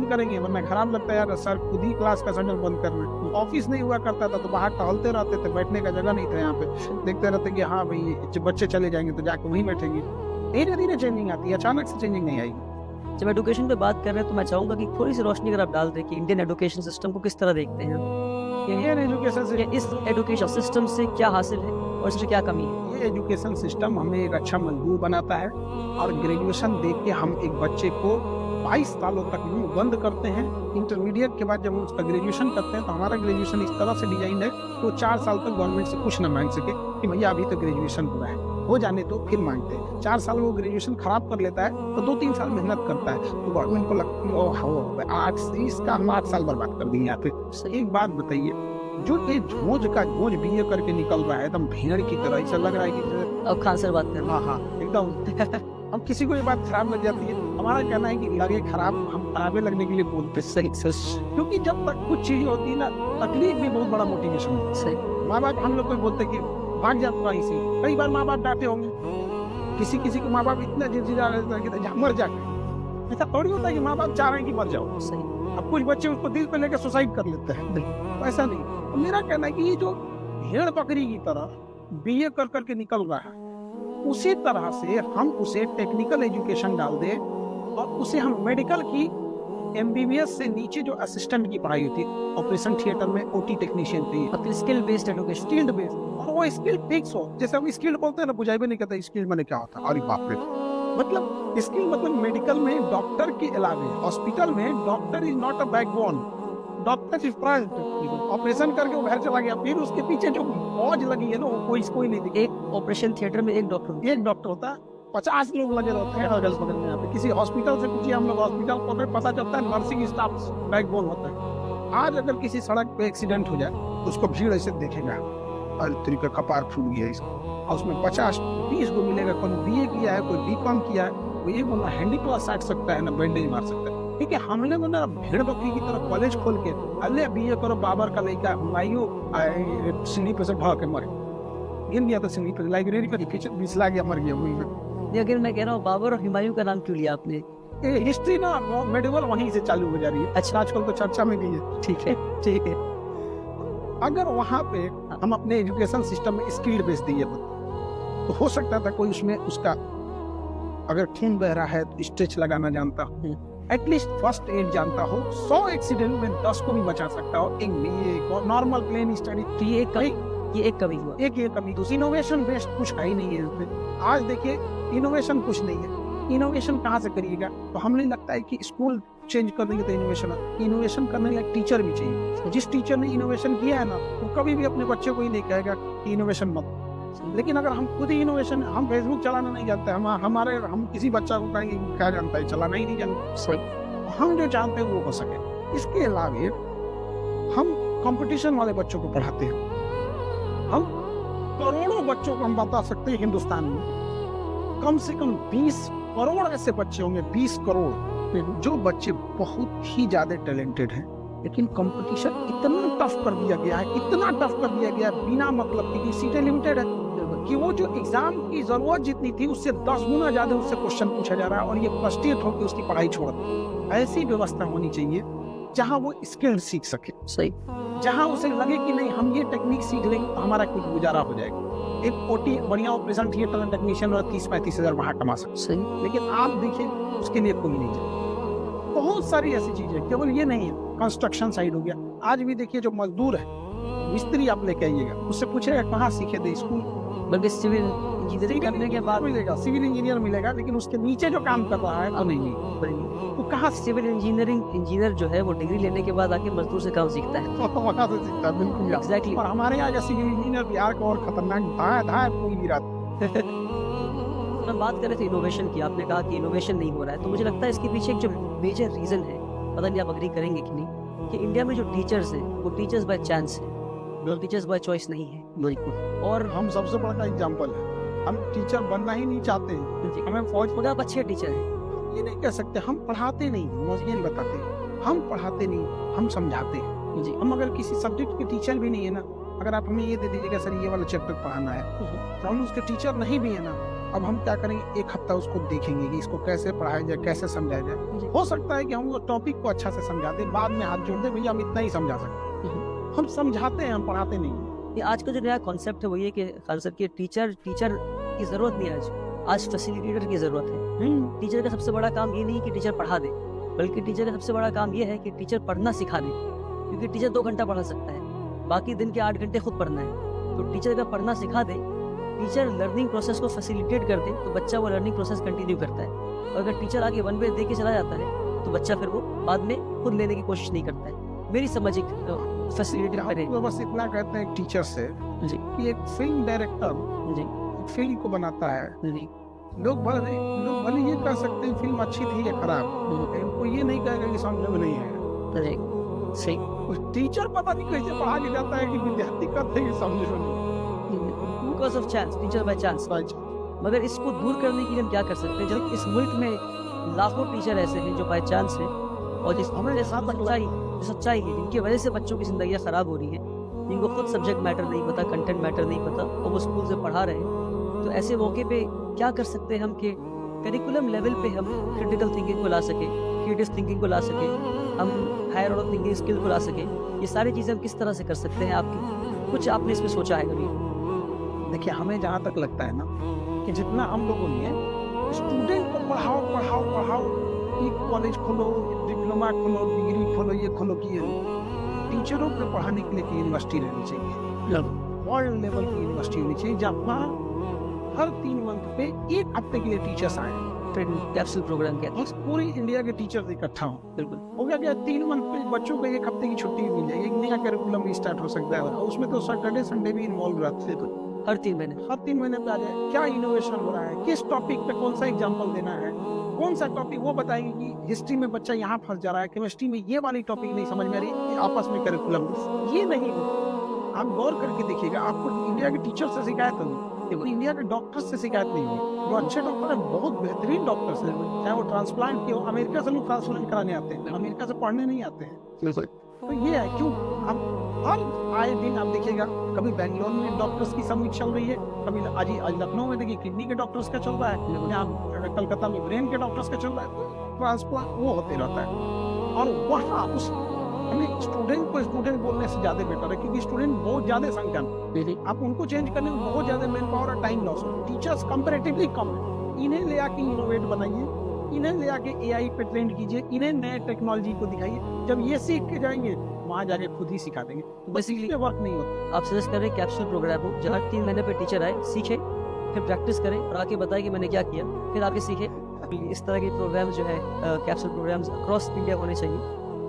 बंद करेंगे, वरना खराब लगता है यार सर खुद ही क्लास का शटर बंद कर रहे हैं। ऑफिस नहीं हुआ करता था तो बाहर टहलते रहते थे, बैठने का जगह नहीं था यहाँ पे, देखते रहते कि हाँ भाई जब बच्चे चले जाएंगे तो जाके वहीं बैठेंगे। धीरे धीरे चेंजिंग आती है, अचानक से चेंजिंग नहीं आएगी। जब एजुकेशन पे बात कर रहे हैं तो मैं चाहूंगा कि थोड़ी सी रोशनी अगर आप डाल दें कि इंडियन एजुकेशन सिस्टम को किस तरह देखते हैं, इंडियन एजुकेशन से इस एजुकेशन सिस्टम से क्या हासिल है और इसमें क्या कमी है? ये एजुकेशन सिस्टम हमें एक अच्छा मजदूर बनाता है, और ग्रेजुएशन देख के हम एक बच्चे को 22 सालों तक यूं बंद करते हैं। इंटरमीडिएट के बाद जब हम उसका ग्रेजुएशन करते हैं तो हमारा ग्रेजुएशन इस तरह से डिजाइन है तो 4 साल तक गवर्नमेंट से कुछ ना मांग सके कि भैया अभी तो ग्रेजुएशन हुआ है, हो जाने तो फिर मांगते हैं। 4 साल में वो ग्रेजुएशन खराब कर लेता है तो 2-3 साल मेहनत करता है तो गवर्नमेंट को लगता है ओह आज इसका हम 8 साल बर्बाद कर दिए यहाँ पे। एक बात बताइए, जो ये झोंझ बीए करके निकल रहा है एकदम भेड़ की तरह, ऐसा लग रहा है कि अब खान सर बात कर रहे हैं। हाँ एकदम हम किसी को ये बात खराब लग जाती है, हमारा कहना है कि लगे खराब, हम खराबे लगने के लिए बोलते सही, क्योंकि जब तक कुछ चीज होती है ना तकलीफ भी बहुत बड़ा मोटिवेशन होता है। सही माँ बाप हम लोग को बोलते कि भाग जाता वहीं से, कई बार माँ बाप डांटे होंगे, किसी को माँ बाप इतना जिद्दा रहता है मर जाए, ऐसा थोड़ी होता है कि माँ बाप चाह रहे हैं कि मर जाओ। सही। अब कुछ बच्चे उसको दिल पे लेकर सुसाइड कर लेते हैं, ऐसा नहीं। तो मेरा कहना है कि ये जो भेड़ बकरी की तरह बीए कर करके निकल रहा है, उसी तरह से हम उसे टेक्निकल एजुकेशन डाल दें और उसे हम मेडिकल की एमबीबीएस से नीचे जो असिस्टेंट की पढ़ाई होती है, ऑपरेशन थिएटर में ओटी टेक्नीशियन थी, skill based education, skilled based, और वो स्किल फिक्स हो। जैसे हम स्किल्ड बोलते हैं ना, बुझाई भी नहीं कहते स्किल मैंने क्या होता है, अरे बाप रे, मतलब स्किल मतलब मेडिकल में डॉक्टर के अलावा हॉस्पिटल में doctor is not a backbone, doctor is front. Operation करके वो घर चला गया, फिर उसके पीछे जो मौज लगी है ना वो कोई नहीं दिखे। एक ऑपरेशन थिएटर में एक डॉक्टर होता है, 50 लोग लगे रहते हैं अगल बगल में। यहाँ पे किसी हॉस्पिटल से पूछिए, हम लोग हॉस्पिटल को पता चलता है नर्सिंग स्टाफ बैकबोन होता है। आज अगर किसी सड़क पे एक्सीडेंट हो जाए तो उसको भीड़ ऐसे देखेगा, अरे तरीका कपार फूट गया इसको, और उसमें 50-20 को मिलेगा, कोई बीए किया है, कोई बीकॉम किया है, कोई एक बंदा हैंडी क्लास साट सकता है ना बैंडेज मार सकता है। ठीक है, हम लोग ना भेड़ बकरी की तरह कॉलेज खोल के अल्ले बीए करो, बाबर का लड़का मायू सीढ़ी पे से भाग के मरे, गिर गया था सीढ़ी पे, लाइब्रेरी पे फिसला गया, मर गया वहीं पे। लेकिन मैं कह रहा हूँ बाबर और हुमायूं का नाम क्यों लिया आपने? हिस्ट्री ना मेडिवल वहीं से चालू हो जा रही है। अच्छा, आजकल तो चर्चा में गई है। ठीक है ठीक है। अगर वहाँ पे हम अपने एजुकेशन सिस्टम में स्किल्ड बेस दिए तो हो सकता था कोई उसमें उसका अगर खून बह रहा है तो स्ट्रेच लगाना जानता हो, एटलीस्ट फर्स्ट एड जानता हो, 100 एक्सीडेंट में 10 को भी बचा सकता हो। एक नॉर्मल प्लेन स्टडी, तो ये एक कमी हुआ। एक कमी। दूसरी इनोवेशन बेस्ड कुछ है ही नहीं है इसमें। आज देखिए इनोवेशन कुछ नहीं है, इनोवेशन कहाँ से करिएगा? तो हमें लगता है कि स्कूल चेंज कर देंगे तो इनोवेशन करने के लिए टीचर भी चाहिए। जिस टीचर ने इनोवेशन किया है ना, वो कभी भी अपने बच्चे को ही नहीं कहेगा कि इनोवेशन मत। लेकिन अगर हम खुद ही इनोवेशन, हम फेसबुक चलाना नहीं जानते, हम किसी बच्चा को कहेंगे क्या जानता है, चलाना ही नहीं जानता। हम जो चाहते हैं वो हो सके। इसके अलावा हम कंपटीशन वाले बच्चों को पढ़ाते हैं। हम करोड़ों बच्चों को हम बता सकते हैं हिंदुस्तान में कम से कम 20 करोड़ ऐसे बच्चे होंगे, 20 करोड़ जो बच्चे बहुत ही ज्यादा टैलेंटेड हैं, लेकिन कंपटीशन इतना टफ कर दिया गया है, इतना टफ कर दिया गया है बिना मतलब की सीटें लिमिटेड है कि वो जो एग्जाम की जरूरत जितनी थी उससे 10 गुना ज्यादा उससे क्वेश्चन पूछा जा रहा है, और ये फ्रस्ट्रेट होकर उसकी पढ़ाई छोड़ दी। ऐसी व्यवस्था होनी चाहिए जहाँ वो स्किल सीख सके। सही। जहाँ उसे लगे कि नहीं हम ये टेक्निक सीख लेंगे तो हमारा कुछ गुजारा हो जाएगा। एक ओटी बढ़िया ऑपरेशन थिएटर टेक्नीशियन और 30-35 हजार वहां कमा सकते। सही। लेकिन आप देखिए उसके लिए कोई नहीं चाहिए। बहुत सारी ऐसी चीजें, केवल ये नहीं है, कंस्ट्रक्शन साइड हो गया। आज भी देखिए जो मजदूर है, मिस्त्री आप लेके आइएगा, उससे पूछेगा कहाँ सीखे थे, स्कूल, बल्कि सिविल इंजीनियरिंग करने के बाद मिलेगा, सिविल इंजीनियर मिलेगा, लेकिन उसके नीचे जो काम कर रहा है वो नहीं। तो कहाँ सिविल इंजीनियर जो है वो डिग्री लेने के बाद आके मजदूर से काम सीखता है। वहाँ से सीखता है, बिल्कुल एग्जैक्टली। और हमारे यहाँ सिविल इंजीनियर बिहार का और खतरनाक धाए पूरी गिरा। हम बात कर रहे थे इनोवेशन की, आपने कहा कि इनोवेशन नहीं हो रहा है, तो मुझे लगता है इसके पीछे एक जो मेजर रीजन है, पता नहीं आप अग्री करेंगे कि नहीं, कि इंडिया में जो टीचर्स हैं वो टीचर्स बाय चांस है, टीचर्स बाय चॉइस नहीं है। बिल्कुल। और हम सबसे बड़ा एग्जाम्पल है, हम टीचर बनना ही नहीं चाहते, हमें फौज में आप अच्छे टीचर हैं ये नहीं कह सकते, हम पढ़ाते नहीं, मजबूर बताते, हम पढ़ाते नहीं, हम समझाते हैं जी। हम अगर किसी सब्जेक्ट के टीचर भी नहीं है ना, अगर आप हमें ये दे दीजिएगा सर ये वाला चैप्टर पढ़ाना है, तो हम उसके टीचर नहीं भी है ना, अब हम क्या करेंगे, एक हफ्ता उसको देखेंगे कि इसको कैसे पढ़ाया जाए, कैसे समझाया जाए। हो सकता है कि हम वो टॉपिक को अच्छा से समझा दें, बाद में हाथ जोड़ दें, भैया हम इतना ही समझा सकते हैं। हम समझाते हैं, हम पढ़ाते नहीं हैं। ये आज का जो नया कॉन्सेप्ट है वो ये कि खान सर की टीचर की जरूरत नहीं है। आज फैसिलिटेटर की जरूरत है। टीचर का सबसे बड़ा काम ये नहीं कि टीचर पढ़ा दे, बल्कि टीचर का सबसे बड़ा काम ये है कि टीचर पढ़ना सिखा दे। क्योंकि टीचर 2 घंटा पढ़ा सकता है, बाकी दिन के 8 घंटे खुद पढ़ना है। तो टीचर का पढ़ना सिखा दे, टीचर लर्निंग प्रोसेस को फैसिलिटेट कर दे, तो बच्चा वो लर्निंग प्रोसेस कंटिन्यू करता है। और अगर टीचर आगे वन वे दे के चला जाता है तो बच्चा फिर वो बाद में खुद लेने की कोशिश नहीं करता है। मेरी समझ एक फैसिलिटेट करे। हम तो बस इतना कहते हैं टीचर से जी कि एक फिल्म डायरेक्टर जी फिल्म को बनाता है, जी लोग भले ये कह सकते हैं फिल्म अच्छी थी या खराब, लेकिन कोई ये नहीं कहेगा कि समझ में नहीं है। जी सही। उस टीचर पता नहीं कैसे पढ़ा के जाता है कि विद्यार्थी कहते हैं कि समझ में नहीं because of chance, teacher by chance. है। मगर इसको दूर करने के लिए हम क्या कर सकते हैं? जब इस मुल्क में लाखों टीचर ऐसे हैं जो बाय चांस हैं और जिस हमारे साथ सच्चाई है, जिनकी वजह से बच्चों की जिंदगियां खराब हो रही हैं, जिनको खुद सब्जेक्ट मैटर नहीं पता, कंटेंट मैटर नहीं पता, और वो स्कूल से पढ़ा रहे हैं। तो ऐसे मौके पे क्या कर सकते हैं हम कि करिकुलम लेवल पे हम क्रिटिकल थिंकिंग को ला सके, क्रिएटिव थिंकिंग को ला सके, हम हायर ऑर्डर थिंकिंग स्किल को ला सके। ये सारी चीज़ें हम किस तरह से कर सकते हैं? आपकी कुछ आपने इसमें सोचा है कभी? देखिए, हमें जहाँ तक लगता है ना कि जितना हम लोगों ने स्टूडेंट को पढ़ाओ, एक कॉलेज खोलो, डिप्लोमा खोलो, डिग्री खोलो, ये खोलो कि टीचरों को पढ़ाने के लिए की यूनिवर्सिटी रहनी चाहिए, वर्ल्ड लेवल की यूनिवर्सिटी होनी चाहिए, जहाँ हर 3 मंथ पे 1 हफ्ते के लिए टीचर्स आए, कैप्सूल प्रोग्राम कहते हैं। पूरी इंडिया के टीचर्स इकट्ठा हो। बिल्कुल हो गया क्या, 3 मंथ पे बच्चों को 1 हफ्ते की छुट्टी मिल जाएगी, एक नया करिकुलम भी स्टार्ट हो सकता है। उसमें तो सैटरडे संडे भी इन्वॉल्व रहते हैं। हर 3 महीने पे आ जाए क्या इनोवेशन हो रहा है, किस टॉपिक पे कौन सा एग्जाम्पल देना है, कौन सा टॉपिक वो बताएंगे कि हिस्ट्री में बच्चा यहाँ फंस जा रहा है, केमिस्ट्री में ये वाली टॉपिक नहीं समझ में आ रही, आपस में करिकुलम ये नहीं हो। आप गौर करके देखिएगा, आपको इंडिया के टीचर से शिकायत होगी, देखो इंडिया के डॉक्टर से शिकायत नहीं होगी। जो अच्छे डॉक्टर है, बहुत बेहतरीन डॉक्टर्स हैं, चाहे वो ट्रांसप्लांट के हो, अमेरिका से लोग ट्रांसप्लांट कराने आते हैं, अमेरिका से पढ़ने नहीं आते हैं। तो ये है क्यों, हम हर आए दिन आप देखिएगा, कभी बेंगलोर में डॉक्टर्स की समिट चल रही है, कभी आज लखनऊ में देखिए किडनी के डॉक्टर्स का चल रहा है, यहाँ कलकत्ता में ब्रेन के डॉक्टर्स का चल रहा है, ट्रांसप्लांट वो होते रहता है। और वहाँ उस हमें स्टूडेंट को स्टूडेंट बोलने से ज्यादा बेटर है, क्योंकि स्टूडेंट बहुत ज्यादा संख्या में, आप उनको चेंज करने में बहुत ज्यादा मैन पावर और टाइम लॉस हो। टीचर्स कंपैरेटिवली कम है, इन्हें ले आके इनोवेट बनाइए, इन्हें ले आके AI पे ट्रेंड कीजिए, इन्हें नए टेक्नोलॉजी को दिखाइए। जब ये सीख के जाएंगे, वहाँ जाके खुद ही सिखा देंगे। बेसिकली वर्क नहीं होता। आप सजेस्ट कर रहे हैं कैप्सूल प्रोग्राम हो, जहाँ 3 महीने पे टीचर आए, सीखे, फिर प्रैक्टिस करें और आके बताए कि मैंने क्या किया, फिर आके सीखे। इस तरह के प्रोग्राम जो है कैप्सूल प्रोग्राम्स अक्रॉस इंडिया होने चाहिए,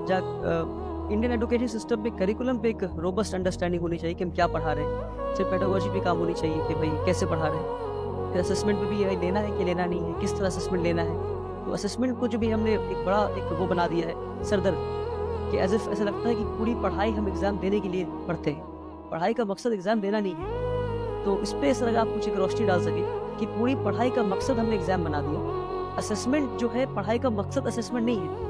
जहाँ इंडियन एजुकेशन सिस्टम में करिकुलम पे एक रोबस्ट अंडरस्टैंडिंग होनी चाहिए कि हम क्या पढ़ा रहे हैं। फिर पेडागोजी पे काम होनी चाहिए कि भाई कैसे पढ़ा रहे हैं। फिर असेसमेंट पे भी ये लेना है कि लेना नहीं है, किस तरह असेसमेंट लेना है। तो असेसमेंट को जो भी हमने एक बड़ा वो बना दिया है सरदर्द, कि एज इफ ऐसा लगता है कि पूरी पढ़ाई हम एग्जाम देने के लिए पढ़ते हैं, पढ़ाई का मकसद एग्जाम देना नहीं है। तो इस पे अगर आप कुछ एक रोशनी डाल सके कि पूरी पढ़ाई का मकसद हमने एग्जाम बना दिया, असेसमेंट जो है पढ़ाई का मकसद असेसमेंट नहीं है।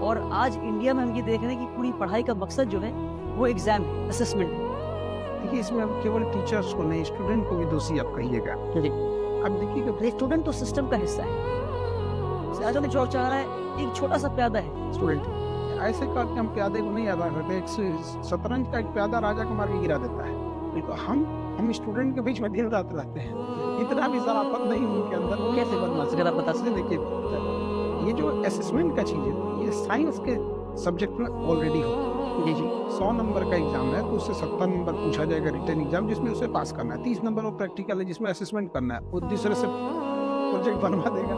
और आज इंडिया में हम ये देख रहे हैं कि पूरी पढ़ाई का मकसद जो है वो एग्जाम है, असेसमेंट है। देखिए, इसमें अब केवल टीचर्स को नहीं, स्टूडेंट को भी दोषी आप कहिएगा। अब देखिए, स्टूडेंट तो सिस्टम का हिस्सा है। जो चाह रहा है, एक छोटा सा प्यादा है स्टूडेंट, ऐसे करके हम प्यादे को नहीं याद रखते। एक शतरंज का एक प्यादा राजा को मार के गिरा देता है। तो हम स्टूडेंट के बीच में दिन रात रहते हैं, इतना भी शराफत नहीं उनके अंदर। वो कैसे बनना अगर आप बता सकते? देखिए, ये जो असेसमेंट का चीज है, ये साइंस के सब्जेक्ट में ऑलरेडी हो। जी 100 नंबर का एग्जाम है, तो उससे 70 नंबर पूछा जाएगा रिटन एग्जाम, जिसमें उसे पास करना है। 30 नंबर और प्रैक्टिकल है, जिसमें असेसमेंट करना है। वो दूसरे से प्रोजेक्ट बनवा देगा,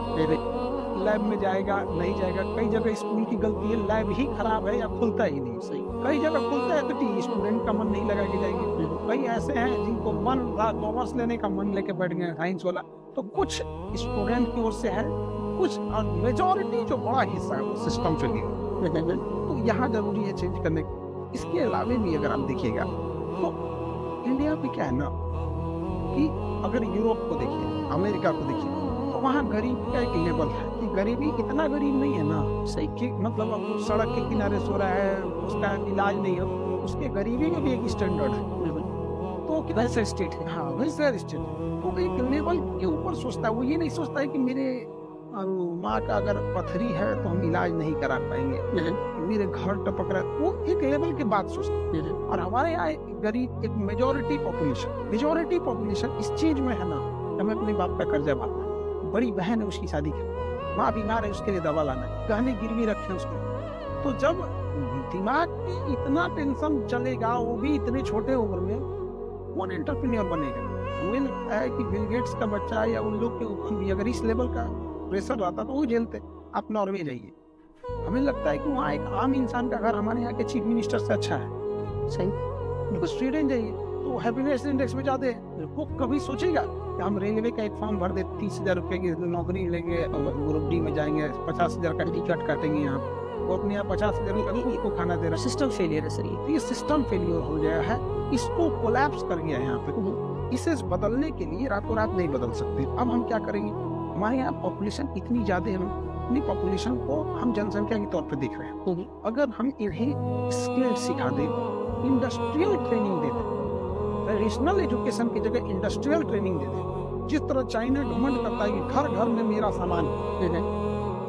लैब में जाएगा नहीं जाएगा। कई जगह स्कूल की गलती है, लैब ही खराब है या खुलता ही नहीं। सही, कई जगह खुलता है तो स्टूडेंट का मन नहीं लगा के जाएंगे। कई ऐसे हैं जिनको मन रहा कॉमर्स लेने का, मन लेके बैठ गए साइंस वाला। तो कुछ स्टूडेंट की ओर से है, कुछ मेजॉरिटी जो बड़ा हिस्सा है वो सिस्टम से नहीं। तो यहाँ जरूरी है चेंज करने की। इसके अलावा भी अगर आप देखिएगा तो इंडिया में क्या है ना, कि अगर यूरोप को देखिए, अमेरिका को देखिए, तो वहाँ गरीब का एक लेवल है कि गरीबी इतना गरीब नहीं है ना। सही, कि मतलब अब सड़क के किनारे सो रहा है, उसका इलाज नहीं हो, उसके गरीबी में भी एक स्टैंडर्ड है। तो वेलफेयर स्टेट है। हाँ वेलफेयर स्टेट, तो एक लेवल के ऊपर सोचता है। वो ये नहीं सोचता है कि मेरे माँ का अगर पथरी है तो हम इलाज नहीं करा पाएंगे, मेरे घर टपक रहा है, वो एक लेवल के बात सोचते हैं। और हमारे यहाँ एक गरीब, एक मेजोरिटी पॉपुलेशन इस चीज में है ना, हमें अपने बाप का कर्जा भरना है, बड़ी बहन है उसकी शादी करनी, माँ बीमार है उसके लिए दवा लाना है, गहने गिरवी रखे उसके। तो जब दिमाग में इतना टेंशन चलेगा, वो भी इतने छोटे उम्र में, कौन एंटरप्रेन्योर बनेगा? मुझे लगता है कि बिल गेट्स का बच्चा या उन लोग के ऊपर भी अगर इस लेवल का प्रेशर रहता तो वो झेलते। आप नॉर्वे जाइए, हमें लगता है कि वहाँ एक आम इंसान का घर हमारे यहाँ के चीफ मिनिस्टर से अच्छा है। सही। बिल्कुल स्वीडन जाइए तो हैप्पीनेस इंडेक्स में ज्यादा है। वो कभी सोचेगा कि हम रेलवे का एक फॉर्म भर दे, 30,000 रुपए की नौकरी लेंगे, ग्रुप डी में जाएंगे, 50,000 का टिकट काटेंगे, यहाँ वो अपने यहाँ 50,000 रुपए को खाना दे रहा है। सिस्टम फेलियर है सर तो ये सिस्टम फेलियर हो गया है, इसको कोलैप्स कर गया है यहाँ पे। इसे बदलने के लिए रातों रात नहीं बदल सकते। अब हम क्या करेंगे? हमारे यहाँ पॉपुलेशन इतनी ज्यादा है, अपनी पॉपुलेशन को हम जनसंख्या के तौर पे देख रहे हैं। अगर हम इन्हें स्किल सिखा दें, इंडस्ट्रियल ट्रेनिंग दे दें, ट्रेडिशनल एजुकेशन की जगह इंडस्ट्रियल ट्रेनिंग दे दें, जिस तरह चाइना घमंड करता है कि घर घर में मेरा सामान है,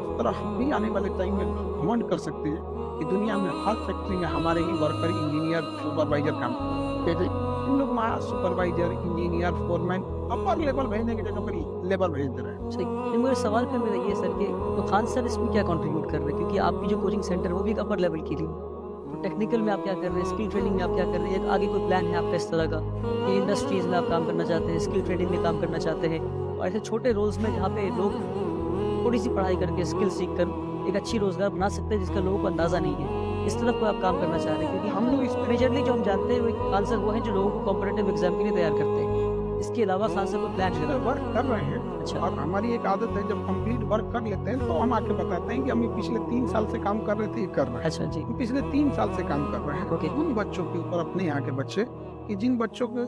उस तरह हम भी आने वाले टाइम में घमंड कर सकते हैं कि दुनिया में हर फैक्ट्री में हमारे ही वर्कर, इंजीनियर, सुपरवाइजर काम करते हैं। इन लोग वहाँ supervisor, engineer, foreman upper level भेजने की जगह पर लेवल भेज दे रहे हैं। सही। मेरे सवाल पे मेरा ये सर कि तो खान सर इसमें क्या कंट्रीब्यूट कर रहे हैं, क्योंकि आपकी जो कोचिंग सेंटर है वो भी एक अपर लेवल की थी, तो टेक्निकल में आप क्या कर रहे हैं, स्किल ट्रेनिंग में आप क्या कर रहे हैं, आगे कोई प्लान है आपका इस तरह का कि इंडस्ट्रीज में आप काम करना चाहते हैं, स्किल ट्रेनिंग में काम करना चाहते हैं, और ऐसे छोटे रोल्स में जहाँ पे लोग थोड़ी सी पढ़ाई करके स्किल सीख कर एक अच्छी रोजगार बना सकते हैं जिसका लोगों को अंदाजा नहीं है, इस तरफ को आप काम करना चाह रहे हैं? क्योंकि हम लोग इस मेजरली जो हम जानते हैं वो खान सर वो हैं जो लोगों को कॉम्पिटिटिव एग्जाम के लिए तैयार करते हैं, इसके अलावा खान सर को प्लान वर्क कर रहे हैं। अच्छा। और हमारी एक आदत है, जब कंप्लीट वर्क कर लेते हैं तो हम आके बताते हैं कि हम पिछले 3 साल से काम कर रहे थे, ये कर रहे हैं। अच्छा जी। हम पिछले 3 साल से काम कर रहे हैं। ओके। उन बच्चों के ऊपर, अपने यहाँ के बच्चे, कि जिन बच्चों के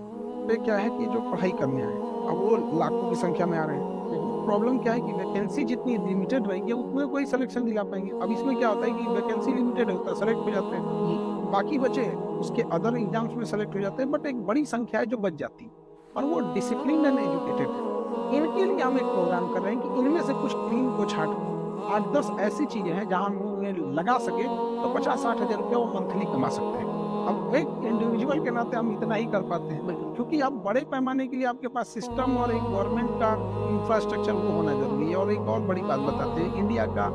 पे क्या है कि जो पढ़ाई करने आए, अब वो लाखों की संख्या में आ रहे हैं। प्रॉब्लम क्या है कि वैकेंसी जितनी लिमिटेड रहेगी उतने कोई सिलेक्शन दिला पाएंगे। अब इसमें क्या होता है कि वैकेंसी लिमिटेड होता है, सेलेक्ट हो जाते हैं, बाकी बचे उसके अदर एग्जाम्स में सेलेक्ट हो जाते हैं, बट एक बड़ी संख्या है जो बच जाती है और वो डिसिप्लिन एंड एजुकेटेड है। इनके लिए हम एक प्रोग्राम कर रहे हैं कि इनमें से कुछ टीम को छाट 8-10 ऐसी चीजें हैं जहां हम उन्हें लगा सके तो 50-60 हजार रुपया वो मंथली कमा सकते हैं। अब एक इंडिविजुअल के नाते हम इतना ही कर पाते हैं, क्योंकि अब बड़े पैमाने के लिए आपके पास सिस्टम और एक गवर्नमेंट का इंफ्रास्ट्रक्चर वो होना जरूरी है। और एक और बड़ी बात बताते हैं, इंडिया का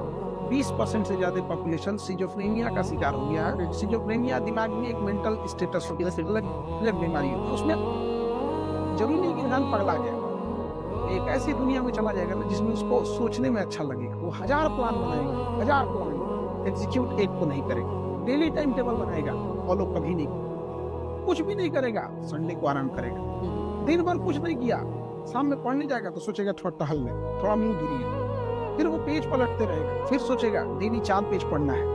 20% से ज्यादा पॉपुलेशन सिजोफ्रेनिया का शिकार हो गया है। सिजोफ्रेनिया दिमाग में एक मेंटल स्टेटस हो गया, अलग बीमारी है, उसमें जरूरी नहीं कि इंसान पगला जाए, एक ऐसी दुनिया में चला जाएगा ना जिसमें उसको सोचने में अच्छा लगेगा। वो 1000 प्लान बनाएगा, 1000 प्लान एग्जीक्यूट एक को नहीं करेगा। डेली टाइम टेबल बनाएगा, फॉलो कभी नहीं, कुछ भी नहीं करेगा, संडे को आराम करेगा। दिन भर कुछ नहीं किया, शाम में पढ़ने जाएगा तो सोचेगा थोड़ा टहल ले, थोड़ा मुंह गिरी, फिर वो पेज पलटते रहेगा, फिर सोचेगा डेली 4 पेज पढ़ना है।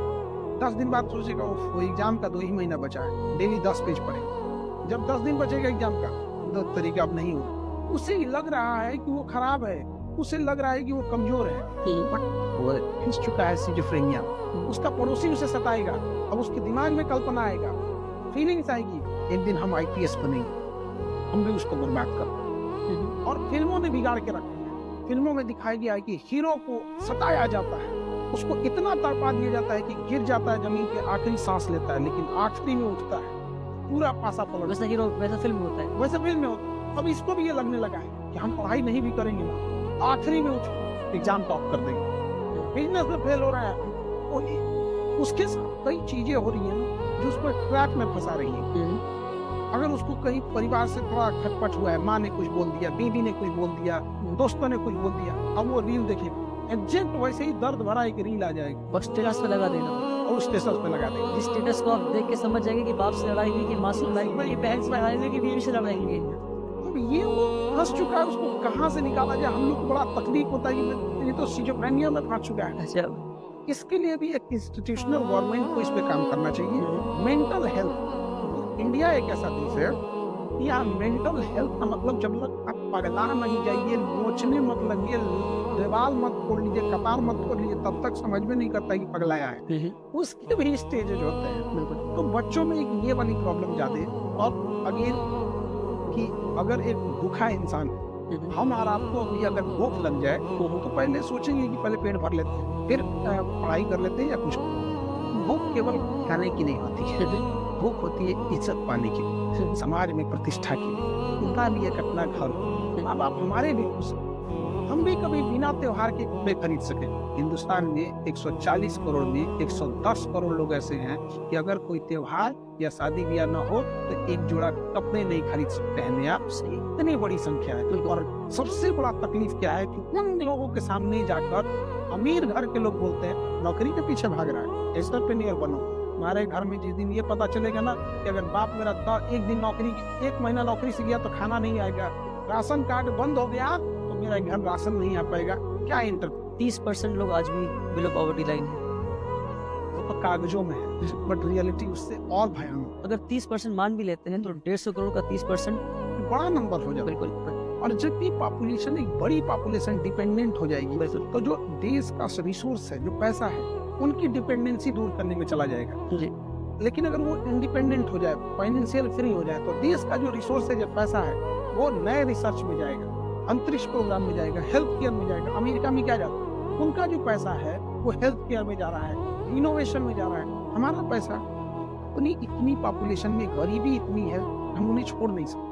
10 दिन बाद सोचेगा वो एग्जाम का 2 ही महीना बचा है, डेली 10 पेज पढ़ेगा। जब 10 दिन बचेगा एग्जाम का, 2 तरीका अब नहीं होगा। उसे लग रहा है कि वो खराब है, उसे लग रहा है कि वो कमजोर है, बट वो खिंच चुका है सिजोफ्रेनिया। उसका पड़ोसी उसे सताएगा, अब उसके दिमाग में कल्पना आएगा, फीलिंग्स आएगी, एक दिन हम IPS बनेंगे, हम भी उसको बर्बाद कर। और फिल्मों ने बिगाड़ के रखा है, फिल्मों में दिखाया गया है कि हीरो को सताया जाता है, उसको इतना तड़पा दिया जाता है कि गिर जाता है जमीन पे, आखिरी सांस लेता है, लेकिन आखिरी में उठता है, पूरा पासा पलट। वैसा हीरो वैसा फिल्म में होता है, वैसे फिल्म में होता है। अब इसको भी ये लगने लगा है कि हम पढ़ाई नहीं भी करेंगे ना, आखिरी में उठ एग्जाम टॉप कर देंगे, बिजनेस में फेल हो रहा है, उसके साथ कई चीजें हो रही हैं जो उसको ट्रैप में फंसा रही है। अगर उसको कहीं परिवार से थोड़ा खटपट हुआ है, माँ ने कुछ बोल दिया, बीवी ने कुछ बोल दिया, दोस्तों ने कुछ बोल दिया, अब वो रील देखेगा, एग्जैक्ट वैसे ही दर्द भरा एक रील आ जाएगी और स्टेटस पे लगा देना, और स्टेटस पे लगा देंगे। जिस स्टेटस को आप देख के समझ जाएंगे कि बाप से लड़ाई हुई, कि माँ से लड़ाई हुई, कि बहन से लड़ाई हुई, कि बीवी से लड़ाई हुई। अब ये वो फंस चुका है, उसको कहाँ से निकाला जाए? हम लोग को बड़ा तकलीफ होता है कि ये तो सिजोफ्रेनिया में फंस चुका है। अच्छा, इसके लिए भी एक इंस्टीट्यूशनल गवर्नमेंट को इस पे काम करना चाहिए। मेंटल हेल्थ, इंडिया एक ऐसा देश है यहाँ मेंटल हेल्थ का मतलब, जब तक आप पगला नहीं जाइए, नोचने मत लगिए, दीवार मत खोल लीजिए, कपार मत खोल लीजिए, तब तक समझ में नहीं करता कि पगलाया है। उसके भी स्टेजेस होते हैं। तो बच्चों में एक ये वाली प्रॉब्लम ज्यादा है। और अगेन कि अगर एक भूखा इंसान है, हम और आपको अभी अगर भूख लग जाए तो पहले सोचेंगे कि पहले पेट भर लेते हैं, फिर पढ़ाई कर लेते हैं या कुछ। भूख केवल खाने की नहीं होती है, भूख होती है इज्जत पाने की, समाज में प्रतिष्ठा की, उनका भी एक अपना घर। अब आप हमारे भी खुश, हम भी कभी बिना त्योहार के कपड़े खरीद सके। हिंदुस्तान में 140 करोड़ में 110 करोड़ लोग ऐसे हैं कि अगर कोई त्योहार या शादी ब्याह न हो तो एक जोड़ा कपड़े नहीं खरीद सकते हैं नया। इतनी बड़ी संख्या है। और सबसे बड़ा तकलीफ क्या है कि उन लोगों के सामने जाकर अमीर घर के लोग बोलते हैं नौकरी के पीछे भाग रहा है, एंटरप्रेन्योर बनो। हमारे घर में जिस दिन ये पता चलेगा ना कि अगर बाप मेरा एक दिन नौकरी, 1 महीना नौकरी से गया तो खाना नहीं आएगा, राशन कार्ड बंद हो गया तो मेरा घर राशन नहीं आ पाएगा, क्या इंटर 30% लोग आज भी बिलो पॉवर्टी लाइन है। वो तो कागजों में है, बट रियलिटी उससे और भयानक। अगर 30% मान भी लेते हैं तो 150 करोड़ का 30% बड़ा नंबर हो जाएगा। बिल्कुल। और जब भी पॉपुलेशन, एक बड़ी पॉपुलेशन डिपेंडेंट हो जाएगी तो जो देश का रिसोर्स है, जो पैसा है, उनकी डिपेंडेंसी दूर करने में चला जाएगा जी। लेकिन अगर वो इंडिपेंडेंट हो जाए, फाइनेंशियल फ्री हो जाए, तो देश का जो रिसोर्स है, जो पैसा है, वो नए रिसर्च में जाएगा, अंतरिक्ष प्रोग्राम में जाएगा, हेल्थ केयर में जाएगा। अमेरिका में क्या जाता है, उनका जो पैसा है वो हेल्थ केयर में जा रहा है, इनोवेशन में जा रहा है। हमारा पैसा इतनी पॉपुलेशन में गरीबी इतनी है, हम उन्हें छोड़ नहीं सकते,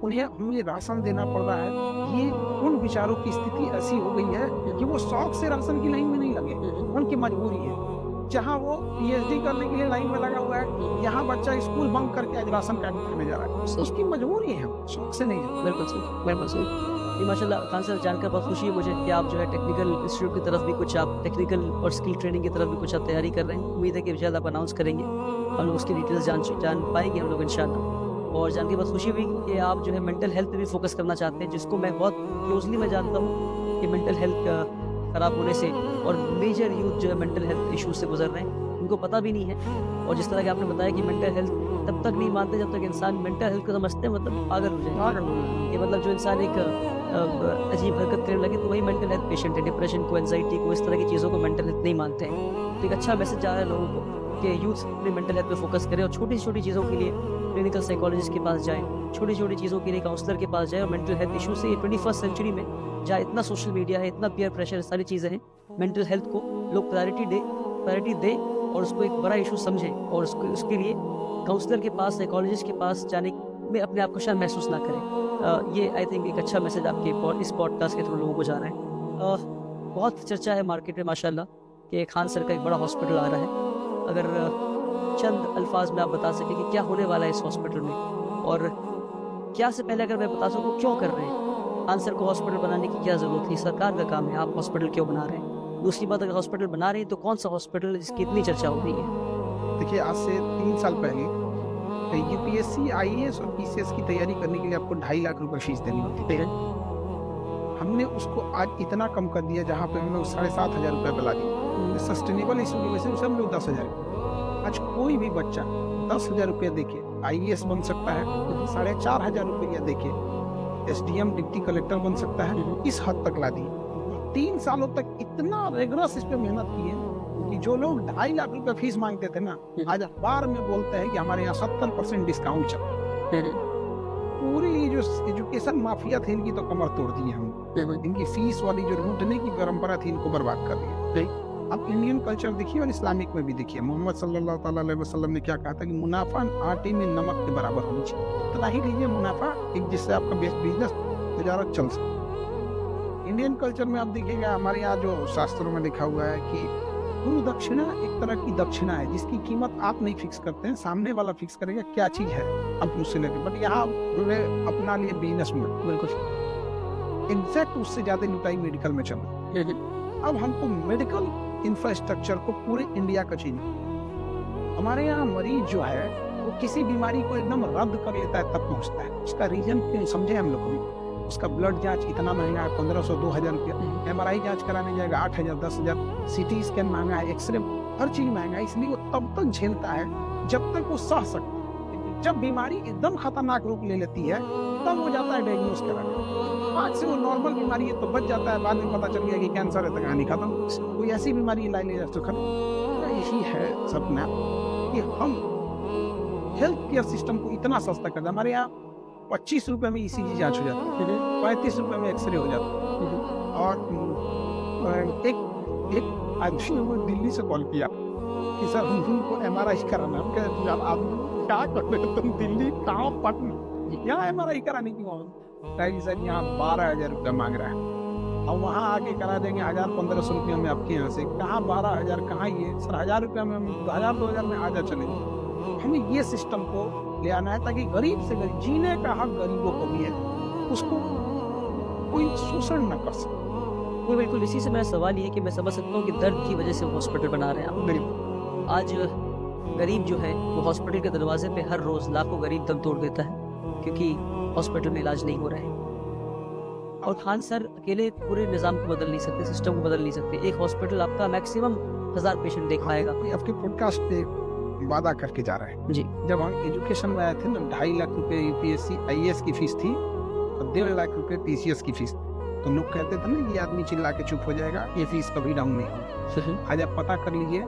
उन्हें हमें राशन देना पड़ रहा है। ये उन बेचारों की स्थिति ऐसी हो गई है कि वो शौक से राशन की लाइन में नहीं लगे, उनकी मजबूरी है। जहाँ वो पीएचडी करने के लिए लाइन में लगा हुआ है, यहाँ बच्चा स्कूल बंक करके आज राशन कार्ड खाने जा रहा है, उसकी मजबूरी है, शौक से नहीं। बिल्कुल सही, बिल्कुल सही। माशाल्लाह खान सर, जानकर बहुत खुशी है मुझे कि आप जो है टेक्निकल इंस्टीट्यूट की तरफ भी कुछ, आप टेक्निकल और स्किल ट्रेनिंग की तरफ भी कुछ आप तैयारी कर रहे हैं। उम्मीद है कि जल्द आप अनाउंस करेंगे, हम लोग उसकी डिटेल्स जान पाएंगे हम लोग इंशाल्लाह। और जान के बहुत खुशी हुई कि आप जो है मेंटल हेल्थ पे भी फोकस करना चाहते हैं, जिसको मैं बहुत क्लोजली मैं जानता हूँ कि मेंटल हेल्थ खराब होने से और मेजर यूथ जो है मेंटल हेल्थ इशूज से गुजर रहे हैं, उनको पता भी नहीं है। और जिस तरह के आपने बताया कि मेंटल हेल्थ तब तक नहीं मानते जब तक इंसान मेंटल हेल्थ को समझते हैं, मतलब पागल हो जाए कि मतलब जो इंसान एक अजीब हरकत करने लगे तो वही मेंटल हेल्थ पेशेंट है। डिप्रेशन को, एंजाइटी को, इस तरह की चीज़ों को मेंटल हेल्थ नहीं मानते हैं। तो एक अच्छा मैसेज जा रहा है लोगों को कि यूथ अपने मेंटल हेल्थ पे फोकस करें और छोटी छोटी चीज़ों के लिए क्लिनिकल साइकोलॉजिस्ट के पास जाएं, छोटी छोटी चीज़ों के लिए काउंसलर के पास जाएं। और मेंटल हेल्थ इशू से 21st सेंचुरी में जहाँ इतना सोशल मीडिया है, इतना पीयर प्रेशर, सारी चीज़ें हैं, मेंटल हेल्थ को लोग प्रायोरिटी दे और उसको एक बड़ा इशू समझें और उसके लिए काउंसलर के पास, साइकोलॉजिस्ट के पास जाने में अपने आप को शायद महसूस ना करें। ये आई थिंक एक अच्छा मैसेज आपके इस पॉडकास्ट के थ्रू लोगों को जा रहा है। बहुत चर्चा है मार्केट में माशाल्लाह कि खान सर का एक बड़ा हॉस्पिटल आ रहा है। अगर चंद अल्फाज में आप बता सकें कि क्या होने वाला है इस हॉस्पिटल में, और क्या से पहले अगर मैं बता सकूँ क्यों कर रहे हैं खान सर को हॉस्पिटल बनाने की क्या ज़रूरत थी, सरकार का काम है, आप हॉस्पिटल क्यों बना रहे हैं। दूसरी बात, अगर हॉस्पिटल बना रहे हैं तो कौन सा हॉस्पिटल जिसकी इतनी चर्चा हो रही है। देखिए, आज से 3 साल पहले यूपीएससी, आईएएस और पीसीएस की तैयारी करने के लिए आपको 2.5 लाख रुपए फीस देनी होती है। हमने उसको आज इतना कम कर दिया जहाँ पे हम लोग 7,500 रुपये बुला दिए। सस्टेनेबल इशू की वजह से हम लोग 10,000। आज कोई भी बच्चा 10,000 रुपये देके आईएएस बन सकता है, 4,500 रुपया देके एसडीएम, डिप्टी कलेक्टर बन सकता है। इस हद तक ला दी। 3 सालों तक इतना रेगुलस इस पे मेहनत की है कि जो लोग 2.5 लाख रुपए फीस मांगते थे ना, आज अखबार में बोलते हैं कि हमारे यहाँ 70% डिस्काउंट चल रहा है। पूरी जो एजुकेशन माफिया थी, इनकी तो कमर तोड़ दी हम। इनकी फीस वाली जो लूटने की परंपरा थी, इनको बर्बाद कर दिया। अब इंडियन कल्चर देखिए और इस्लामिक में भी देखिए, मोहम्मद सल्लल्लाहु अलैहि वसल्लम ने क्या कहा था कि मुनाफा आटे में नमक के बराबर होनी चाहिए। तो ही लीजिए मुनाफा, एक जिससे आपका बिजनेस तजारत चल सके। इंडियन कल्चर में आप देखिएगा, हमारे यहाँ जो शास्त्रों में लिखा हुआ है कि गुरु दक्षिणा एक तरह की दक्षिणा है जिसकी कीमत आप नहीं फिक्स करते हैं, सामने वाला फिक्स करेगा क्या चीज है, आप उससे लेते। बट यहाँ अपना लिए बिजनेस में बिल्कुल एग्जैक्ट उससे ज्यादा लुटाई मेडिकल में चल। अब हमको मेडिकल इंफ्रास्ट्रक्चर को पूरे इंडिया का चाहिए। हमारे यहाँ मरीज जो है वो किसी बीमारी को एकदम रद्द कर लेता है तब पहुँचता है। उसका रीजन क्यों समझे हम लोग भी। उसका ब्लड जांच इतना महंगा है, 1,500-2,000 रुपया। MRI जांच कराने जाएगा 8,000, 10,000। CT स्कैन महंगा है, एक्सरे, हर चीज महंगा है। इसलिए वो तब तक झेलता है जब तक वो सह सकता है। जब बीमारी एकदम खतरनाक रूप ले लेती है तब वो जाता है डायग्नोस कराने। आज से वो नॉर्मल बीमारी है तो बच जाता है, बाद में पता चल गया कि कैंसर है तो कहानी खत्म। कोई ऐसी बीमारी ला ले तो खत्म। यही है सपना कि हम हेल्थ केयर सिस्टम को इतना सस्ता कर दें। हमारे यहाँ 25 रुपए में ईसीजी जांच हो जाती है, 35 रुपए में एक्सरे हो जाता है। और एक आदमी ने मुझे दिल्ली से कॉल किया कि सर हमको एमआरआई कराना है। हम कह रहे यार आप क्या कर रहे हो तुम, दिल्ली कहाँ, पटना, यहाँ एमआरआई कराने की कहेगी सर यहाँ 12,000 रुपया मांग रहा है, और वहाँ आके करा देंगे 1,000-1,500 रुपया में आपके यहाँ से। कहाँ 12,000, कहाँ ये सर 1,000 रुपया में, 1,000-2,000 में आ जा चलेंगे। हमें ये सिस्टम को ले आना है ताकि गरीब से गरीब, जीने का हक गरीबों को भी है, उसको कोई शोषण न कर सके। वो बिल्कुल इसी से मेरा सवाल ये है कि मैं समझ सकता हूँ कि दर्द की वजह से वो हॉस्पिटल बना रहे हैं आप। गरीब आज गरीब जो है वो हॉस्पिटल के दरवाजे पे हर रोज लाखों गरीब दम तोड़ देता है क्योंकि हॉस्पिटल में इलाज नहीं हो रहा है। और खान सर अकेले पूरे निज़ाम को बदल नहीं सकते, सिस्टम को बदल नहीं सकते। एक हॉस्पिटल आपका मैक्सिमम 1000 पेशेंट देख पाएगा। आपके पॉडकास्ट पे वादा करके जा रहे हैं जी। जब हम एजुकेशन में आए थे ना, 2.5 लाख रुपए यूपीएससी IAS की फीस थी और 1.5 लाख रुपए PCS की फीस। तो लोग कहते थे ना ये आदमी चिल्ला के चुप हो जाएगा, ये फीस कभी डाउन नहीं होगी। आज आप पता कर लीजिए,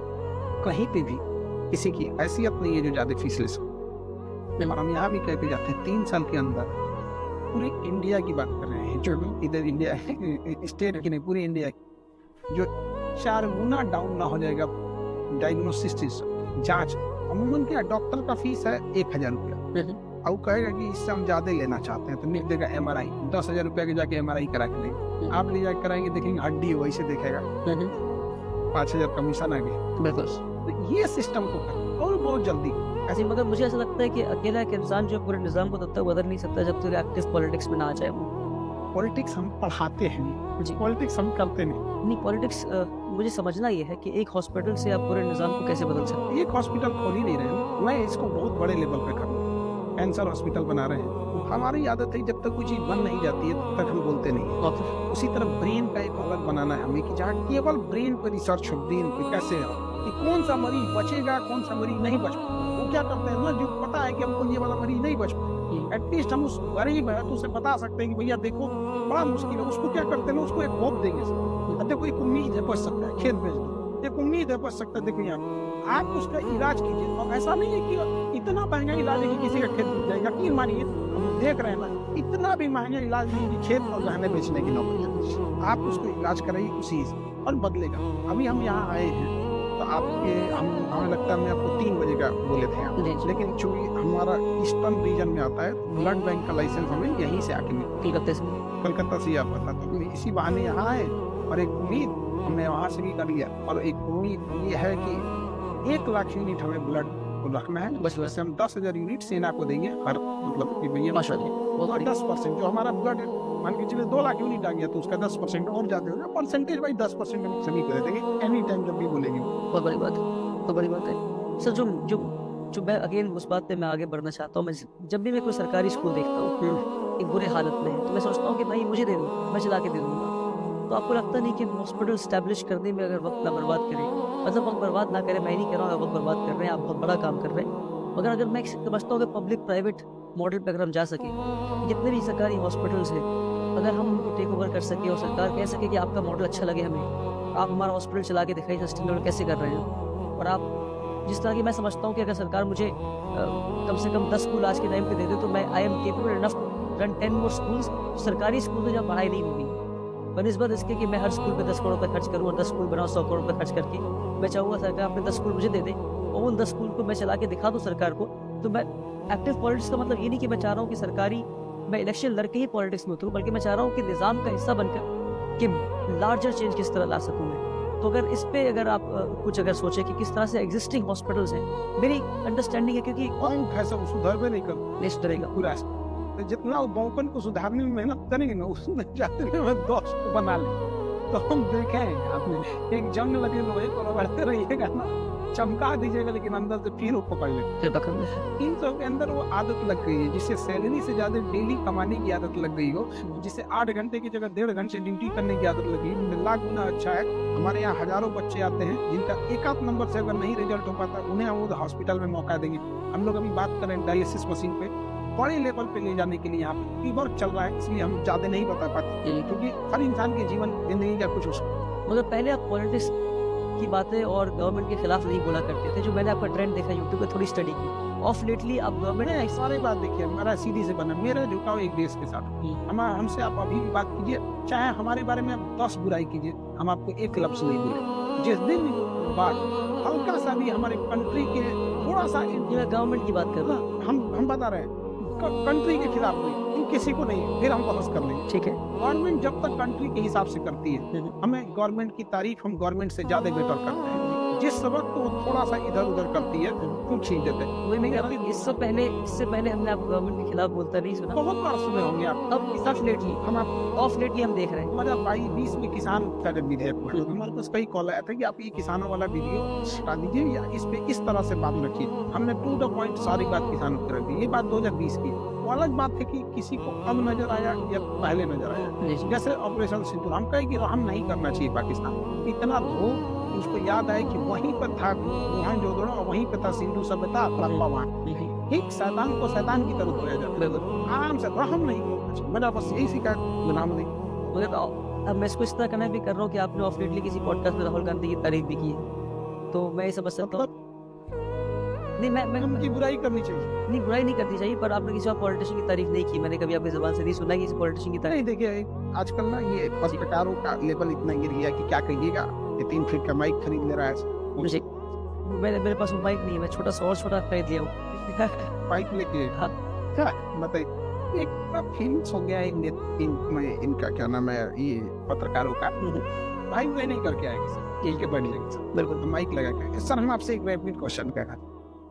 कहीं पे भी किसी की हैसियत नहीं है जो ज्यादा फीस ले सके। और हम यहाँ भी कह के जाते हैं 3 साल के अंदर पूरे इंडिया की बात कर रहे हैं, जो इधर इंडिया स्टेट की नहीं, पूरी इंडिया की, जो 4 गुना डाउन ना हो जाएगा डायग्नोसिस जांच। अमूमन क्या डॉक्टर का फीस है 1,000 रुपया, और कहेगा कि इससे हम ज्यादा लेना चाहते हैं तो लिख देगा MRI 10,000 रुपया के जाके MRI करा के लेंगे। आप ले जाके कराएंगे, देखेंगे हड्डी वैसे देखेगा, 5,000 कमीशन आ गया। तो ये सिस्टम को कर और बहुत जल्दी ऐसे। मगर मुझे ऐसा लगता है कि अकेला एक इंसान जो पूरे निज़ाम को तब तक बदल नहीं सकता जब तक एक्टिव पॉलिटिक्स में ना आ जाए। वो पॉलिटिक्स हम पढ़ाते हैं जी, पॉलिटिक्स हम करते नहीं। पॉलिटिक्स मुझे समझना ये है कि एक हॉस्पिटल से आप पूरे निज़ाम को कैसे बदल सकते एक हॉस्पिटल खोल ही नहीं रहे हैं, मैं इसको बहुत बड़े लेवल पे करूँ। कैंसर हॉस्पिटल बना रहे हैं, हमारी आदत है जब तक कोई चीज़ बन नहीं जाती है तब तक हम बोलते नहीं हैं। हैं। उसी तरह ब्रेन का एक अलग बनाना है हमें कि जहाँ केवल ब्रेन पर रिसर्च हो, ब्रेन पे कैसे है कि कौन सा मरीज बचेगा, कौन सा मरीज नहीं बच पाएगा। वो क्या करते हैं ना, जो पता है कि हमको ये वाला मरीज नहीं बच पाएगा, एटलीस्ट हम उस गरीब है तो उसे बता सकते हैं कि भैया देखो बड़ा मुश्किल है। उसको क्या करते हैं ना, उसको एक होप देंगे, देखो एक उम्मीद है बच सकता है, खेत बेच दो, एक उम्मीद है बच सकता है, देखो यहाँ आप उसका इलाज कीजिए। और ऐसा नहीं है कि इतना महंगा इलाज है कि किसी का खेत बिक जाएगा। यकीन मानिए हम देख रहे हैं ना, इतना भी महंगा इलाज नहीं कि खेत और गहने बेचने की नौकरी है। आप उसको इलाज कराइए उसी से और बदलेगा। अभी हम यहाँ आए हैं तो आपके हमें लगता है मैं आपको 3 बजे का बोले थे यहाँ, जी। लेकिन चूंकि हमारा ईस्टर्न रीजन में आता है, ब्लड बैंक का लाइसेंस हमें यहीं से आके मिलता कलकत्ते से। है, कलकत्ता से आप पता। तो हम इसी बहाने यहाँ आए और एक उम्मीद हमने वहाँ से भी कर लिया। और एक उम्मीद ये है कि 1 लाख यूनिट हमें ब्लड को रखना है, बस वैसे हम 10,000 यूनिट सेना को देंगे हर, मतलब कि भैया माशाल्लाह। और 10% जो हमारा ब्लड मान के चलिए 2 लाख यूनिट आ गया तो उसका 10% और ज्यादा हो गया, परसेंटेज वाइज 10% हम सभी को दे देंगे एनी टाइम जब भी बोलेंगे। बहुत बड़ी बात है, बहुत बड़ी बात है सर। जो मैं अगेन उस बात पे मैं आगे बढ़ना चाहता हूँ। मैं जब भी मैं कोई सरकारी स्कूल देखता हूँ एक बुरे हालत में है तो मैं सोचता हूँ कि भाई मुझे दे दो, मैं चला के दे दूँगा। तो आपको लगता नहीं कि हॉस्पिटल स्टैब्लिश करने में अगर वक्त ना बर्बाद करें, मतलब वक्त बर्बाद ना करें, मैं नहीं कह रहा हूँ वक्त बर्बाद कर रहे हैं, आप बहुत बड़ा काम कर रहे हैं, मगर अगर मैं समझता हूँ कि पब्लिक प्राइवेट मॉडल पर अगर हम जा सकें, जितने भी सरकारी हॉस्पिटल्स हैं अगर हम उनको टेक ओवर कर सके और सरकार कह सके कि आपका मॉडल अच्छा लगे हमें, आप हमारा हॉस्पिटल चला के दिखाइए सस्टेनेबल कैसे कर रहे हैं। और आप जिस तरह की मैं समझता हूँ कि अगर सरकार मुझे कम से कम 10 स्कूल आज के टाइम पे दे दे तो मैं I am capable enough run 10 more schools. सरकारी स्कूल में जब पढ़ाई नहीं होगी बनिस्बत इसके कि मैं हर स्कूल पे 10 करोड़ रुपये खर्च करूँ और 10 स्कूल बनाऊँ 100 करोड़ रुपये खर्च करके, मैं चाहूँगा सरकार अपने 10 स्कूल मुझे दे दे और उन 10 स्कूल को मैं चला के दिखा दूँ सरकार को। तो मैं एक्टिव पॉलिटिक्स का मतलब ये नहीं कि मैं चाह रहा हूँ कि सरकारी मैं इलेक्शन लड़के ही पॉलिटिक्स में उतरूँ, बल्कि मैं चाह रहा हूँ कि निज़ाम का हिस्सा बनकर कि लार्जर चेंज किस तरह ला सकूँ मैं। तो अगर इस पे अगर आप कुछ अगर सोचें कि किस तरह से एग्जिस्टिंग हॉस्पिटल्स हैं, मेरी अंडरस्टैंडिंग है क्योंकि कौन फैसा सुधार में नहीं कर नहीं सुधरेगा पूरा, तो जितना बौकन को सुधारने में मेहनत करेंगे ना उसमें जाते में दोस्त को बना ले। तो हम देखे हैं आपने एक जंग लगे लोहे को रगड़ते रहिएगा ना, चमका दीजिएगा लेकिन अंदर से फिर वो पकड़ ले। फिर पकड़ ले। इन सब के अंदर वो आदत लग गई है जिससे सैलरी से ज्यादा डेली कमाने की आदत लग गई हो, जिससे 8 घंटे की जगह 1.5 घंटे ड्यूटी करने की आदत लगी, लाख गुना अच्छा है। हमारे यहाँ हजारों बच्चे आते हैं जिनका एक आध नंबर से अगर नहीं रिजल्ट हो पाता उन्हें हम वो हॉस्पिटल में मौका देंगे। हम लोग अभी बात करें डायलिसिस मशीन पे बड़े लेवल पे ले जाने के लिए यहाँ पे वर्क चल रहा है, इसलिए हम ज्यादा नहीं बता पाते क्योंकि हर इंसान के जीवन जिंदगी का कुछ हो सकता है। मगर पहले आप पॉलिटिक्स की बातें और गवर्नमेंट के खिलाफ नहीं बोला करते थे। जो मैंने आपका ट्रेंड देखा यूट्यूब पे थोड़ी स्टडी की, ऑफ लेटली आप गवर्नमेंट मैंने सारी बात देखी है, मेरा सीधी से बना, मेरा झुकाव एक देश के साथ। हम हमसे आप अभी भी बात कीजिए, चाहे हमारे बारे में आप 10 बुराई कीजिए, हम आपको एक लफ्ज नहीं बोले। जिस दिन बात हल्का सा भी हमारे कंट्री के थोड़ा सा मैं गवर्नमेंट की बात कर रहा हूँ। हम बता रहे हैं कंट्री के खिलाफ नहीं, किसी को नहीं, फिर हम बहस कर लेंगे। ठीक है, गवर्नमेंट जब तक कंट्री के हिसाब से करती है, हमें गवर्नमेंट की तारीफ हम गवर्नमेंट से ज्यादा बेटर करते हैं। जिस वक्त वो थोड़ा सा इधर उधर करती है तो छीन देते हैं। वही मैं कह रहा हूँ, इससे पहले हमने आपको गवर्नमेंट के खिलाफ बोलता नहीं सुना। बहुत बार सुने होंगे आप। अब ऑफ लेटली हम आप हम देख रहे हैं। 2022 में किसान का जब विधेयक हुआ तो हमारे पास कई कॉल आया था कि आप ये किसानों वाला वीडियो हटा दीजिए या इस पे इस तरह से बात रखिए। हमने टू द पॉइंट सारी बात किसानों की रख दी। ये बात 2020 की। वो अलग बात है कि किसी को अब नजर आया या पहले नजर आया। जैसे ऑपरेशन सिंदूर, हम कहे कि हम नहीं करना चाहिए पाकिस्तान। इतना धो उसको याद आए कि वहीं पर था मोहनजोदड़ो और वहीं पर था सिंधु सभ्यता, हड़प्पा वहाँ। एक शैतान को शैतान की तरह धोया जाता है आराम से। रहम नहीं करना चाहिए। मैंने बस यही सीखा गुलाम नहीं। मगर अब मैं इसको इस तरह कनेक्ट भी कर रहा हूँ कि आपने ऑफ लेटली किसी पॉडकास्ट में राहुल गांधी की तारीफ भी की है, तो मैं ये समझ सकता हूँ। नहीं, मैं उनकी बुराई करनी चाहिए। नहीं, बुराई नहीं करनी चाहिए, पर आपने किसी और पॉलिटिशियन की तारीफ नहीं की। मैंने कभी आपकी जुबान से नहीं सुना कि किसी पॉलिटिशियन की तारीफ। नहीं, देखिए आजकल ना ये पत्रकारों का लेवल इतना गिर गया कि क्या कहिएगा। ये 3 फीट का माइक खरीद ले रहा है। मुझे मेरे पास वो माइक नहीं है, मैं छोटा खरीद लिया हूँ। माइक लेके क्या बताइए। एक फेमस हो गया है इनका क्या नाम है, ये पत्रकारों का भाई वे नहीं करके आए किसी के बढ़ जाएगी। बिल्कुल, तो माइक लगा के सर हम आपसे एक रैपिड क्वेश्चन कर रहे हैं।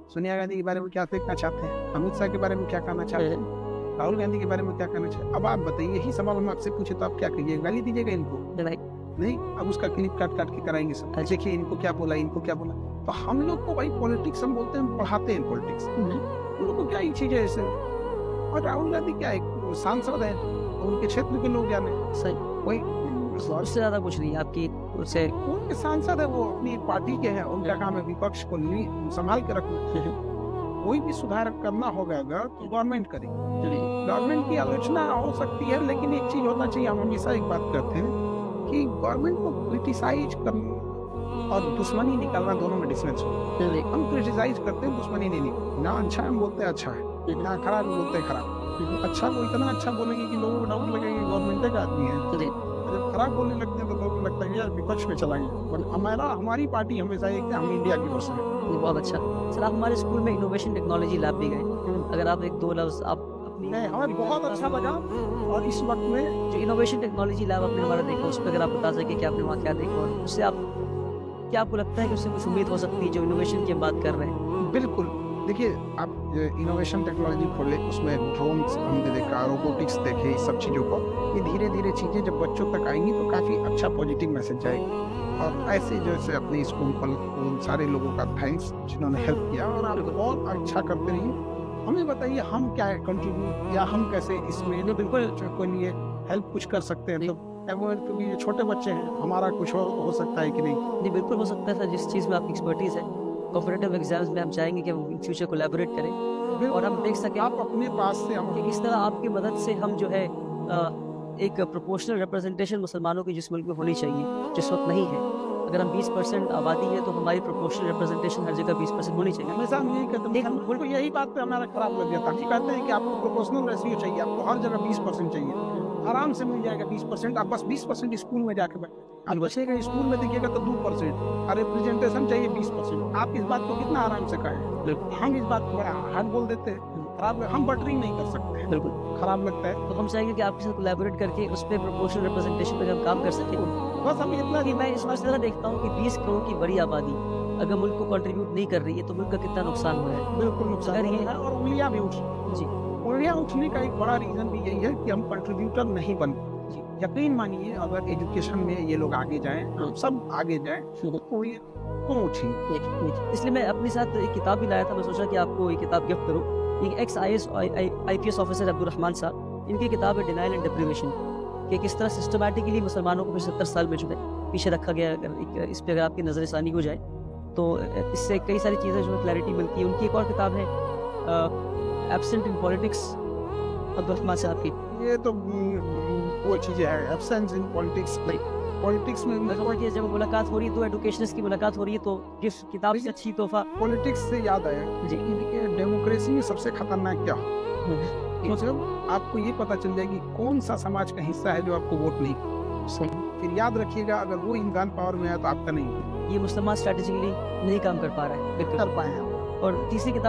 सोनिया गांधी के बारे में क्या देखना चाहते हैं, अमित शाह के बारे में क्या कहना चाहते हैं, राहुल गांधी के बारे में क्या कहना चाहते हैं। अब आप बताइए, यही सवाल हम आपसे पूछे तो आप क्या कहिएगा? गाली दीजिएगा इनको? नहीं, अब उसका क्लिप काट के कराएंगे सब। देखिए इनको क्या बोला, इनको क्या बोला। तो हम लोग को भाई पॉलिटिक्स हम बोलते हैं, पढ़ाते हैं पॉलिटिक्स। उन लोग को क्या ही चीज है ऐसे। और राहुल गांधी क्या है, सांसद है, उनके क्षेत्र के लोग जाने सही, वही उससे ज्यादा कुछ नहीं आपकी। उससे उनके सांसद है, वो अपनी पार्टी के हैं, उनका काम है विपक्ष को संभाल के रखना। कोई भी सुधार करना होगा अगर तो गवर्नमेंट करेगी। गवर्नमेंट की आलोचना हो सकती है, लेकिन एक चीज होना चाहिए। हम हमेशा एक बात करते हैं कि गवर्नमेंट को क्रिटिसाइज करना और दुश्मनी निकालना दोनों में डिफरेंस होता है। हम क्रिटिसाइज करते हैं, दुश्मनी नहीं निकलती। ना अच्छा हम बोलते हैं अच्छा है, ना खराब बोलते हैं खराब। अच्छा को इतना अच्छा बोलेंगे कि लोगों को डाउट लगेगा गवर्नमेंट का आदमी है। जब खराब बोलने लगते हैं तो लोगों को लगता है यार विपक्ष में चला गया। हमारी पार्टी हमेशा एक है, हम इंडिया की पर्सन है। बहुत अच्छा सर, आप हमारे स्कूल में इनोवेशन टेक्नोलॉजी लैब भी गए। अगर आप एक दो लफ्ज आप अपनी हमें बहुत अच्छा लगा। और इस वक्त में जो इनोवेशन टेक्नोलॉजी लैब आपने हमारा देखा, उस पर अगर आप बता सके कि आपने वहाँ क्या देखा और उससे आप क्या आपको लगता है कि उससे कुछ उम्मीद हो सकती है जो इनोवेशन की हम बात कर रहे हैं? बिल्कुल, देखिए आप इनोवेशन टेक्नोलॉजी खोले, उसमें ड्रोन्स हमने देखा, रोबोटिक्स देखे, इस सब चीज़ों को। ये धीरे धीरे चीज़ें जब बच्चों तक आएंगी तो काफ़ी अच्छा पॉजिटिव मैसेज जाएगी। और ऐसे जैसे अपने स्कूल पर उन सारे लोगों का थैंक्स जिन्होंने हेल्प किया, और आप बहुत अच्छा करते रहिए। हमें बताइए हम क्या कंट्रीब्यूट या हम कैसे इसमें जो बिल्कुल कोई लिए हेल्प कुछ कर सकते हैं। तो ये छोटे बच्चे हैं, हमारा कुछ हो सकता है कि नहीं? नहीं, बिल्कुल हो सकता है सर। जिस चीज़ में आपकी एक्सपर्टीज़ है, कॉम्पिटिटिव एग्जाम्स में हम चाहेंगे कि हम इन फ्यूचर कोलैबोरेट करें और हम देख सकें आप अपने पास से हम कि किस तरह आपकी मदद से हम जो है एक प्रोपोर्शनल रिप्रेजेंटेशन मुसलमानों की जिस मुल्क में होनी चाहिए, जिस वक्त नहीं है। अगर हम 20% आबादी है तो हमारी प्रोपोर्शनल रिप्रेजेंटेशन हर जगह 20% होनी चाहिए। हमेशा हम यही कहते हैं, बिल्कुल यही बात पे हमारा खराब लग गया था। हम कहते हैं कि आपको प्रोपोर्शनल रेशियो चाहिए, आपको हर जगह 20% चाहिए। आराम से मिल जाएगा 20%। आप बस 20% स्कूल में जाके बैठे, आप बचेगा स्कूल में देखिएगा तो 2% और रिप्रेजेंटेशन चाहिए 20%। आप इस बात को कितना आराम से कहें। हम इस बात को बड़ा हार्ड बोल देते हैं, खराब हम बटरिंग नहीं कर सकते। बिल्कुल खराब लगता है। तो हम चाहेंगे कि आपके साथ कोलैबोरेट करके उस पर प्रोपोर्शनल रिप्रेजेंटेशन पर हम काम कर सकें। बस हम इतना कि मैं इस तरह देखता हूँ कि 20 करोड़ की बड़ी आबादी अगर मुल्क को कंट्रीब्यूट नहीं कर रही है तो मुल्क का कितना नुकसान हो रहा है। बिल्कुल नुकसान ये है। और उंगलियां भी उठ जी, उंगलियां उठने का एक बड़ा रीजन भी यही है कि हम कंट्रीब्यूटर नहीं बन। यकीन मानिए अगर एजुकेशन में ये लोग आगे जाएं, हम सब आगे जाएं तो ये क्यों उठी। इसलिए मैं अपने साथ एक किताब भी लाया था। मैं सोचा कि आपको ये किताब गिफ्ट करूँ। एक x IPS officer Abdul Rahman साहब, इनकी किताब है डिनाइल एंड डिप्रिवेशन, कि किस तरह सिस्टमैटिकली मुसलमानों को 70 साल में जो है पीछे रखा गया। अगर इस पर अगर आपकी नज़रसानी हो जाए तो इससे कई सारी चीज़ें जो है क्लैरिटी मिलती है। उनकी एक और किताब है absent in politics, Abdul Rahman साहब की। ये तो वो चीज़ें है एब्सेंस इन पॉलिटिक्स। पॉलिटिक्स में कि जब मुलाकात हो रही है तो एडुकेशनिस्ट की मुलाकात हो रही है तो गिफ्ट किताब से अच्छी तोहफा। पॉलिटिक्स से याद आया जी। कि देखिए डेमोक्रेसी में सबसे खतरनाक क्या हो, मतलब आपको ये पता चल जाएगी कौन सा समाज का हिस्सा है जो आपको वोट नहीं करता। फिर याद रखिएगा अगर वो इंसान पावर में आया तो आपका नहीं ये मुसलमान स्ट्रेटेजिकली नहीं काम कर पा रहा है, कर पाए हैं। और तीसरी किताब